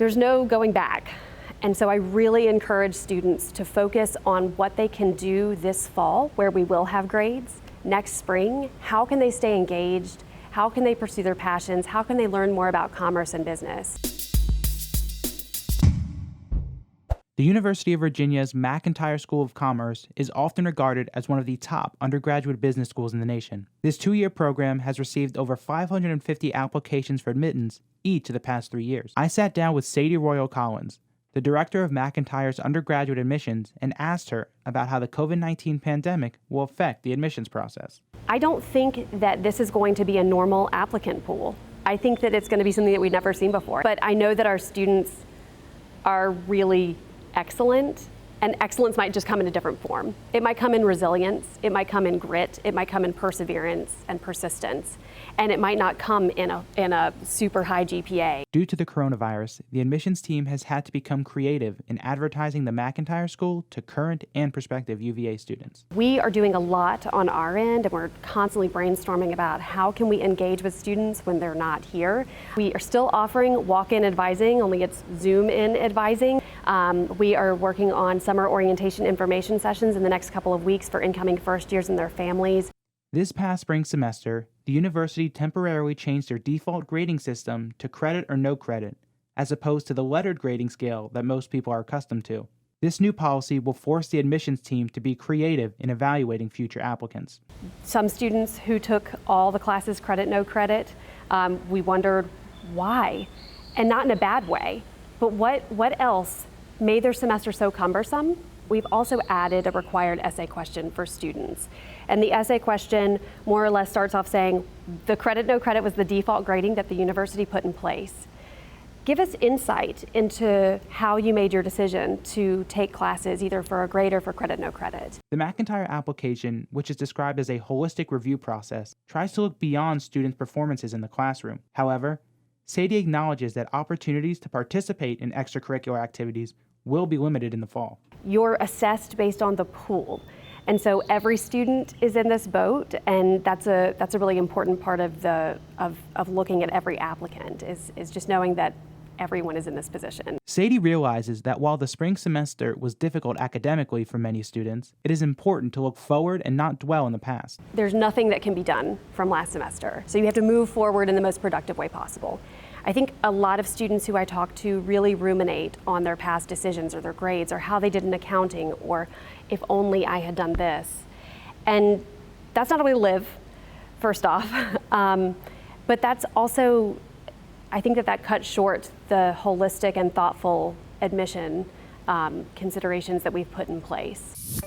There's no going back. And so I really encourage students to focus on what they can do this fall, where we will have grades, next spring. How can they stay engaged? How can they pursue their passions? How can they learn more about commerce and business? The University of Virginia's McIntire School of Commerce is often regarded as one of the top undergraduate business schools in the nation. This 2-year program has received over 550 applications for admittance each of the past 3 years. I sat down with Sadie Royal Collins, the director of McIntire's undergraduate admissions, and asked her about how the COVID-19 pandemic will affect the admissions process. I don't think that this is going to be a normal applicant pool. I think that it's going to be something that we've never seen before. But I know that our students are really excellent, and excellence might just come in a different form. It might come in resilience, it might come in grit, it might come in perseverance and persistence, and it might not come in a super high GPA. Due to the coronavirus, the admissions team has had to become creative in advertising the McIntire School to current and prospective UVA students. We are doing a lot on our end, and we're constantly brainstorming about how can we engage with students when they're not here. We are still offering walk-in advising, only it's Zoom-in advising. We are working on summer orientation information sessions in the next couple of weeks for incoming first years and their families. This past spring semester, the university temporarily changed their default grading system to credit or no credit, as opposed to the lettered grading scale that most people are accustomed to. This new policy will force the admissions team to be creative in evaluating future applicants. Some students who took all the classes credit, no credit, we wondered why, and not in a bad way, but what else made their semester so cumbersome? We've also added a required essay question for students. And the essay question more or less starts off saying, the credit, no credit was the default grading that the university put in place. Give us insight into how you made your decision to take classes either for a grade or for credit, no credit. The McIntire application, which is described as a holistic review process, tries to look beyond students' performances in the classroom. However, Sadie acknowledges that opportunities to participate in extracurricular activities will be limited in the fall. You're assessed based on the pool. And so every student is in this boat, and that's a really important part of looking at every applicant is just knowing that everyone is in this position. Sadie realizes that while the spring semester was difficult academically for many students, it is important to look forward and not dwell in the past. There's nothing that can be done from last semester, so you have to move forward in the most productive way possible. I think a lot of students who I talk to really ruminate on their past decisions or their grades or how they did in accounting or if only I had done this. And that's not a way to live, first off. But that's also, I think that cuts short the holistic and thoughtful admission considerations that we've put in place.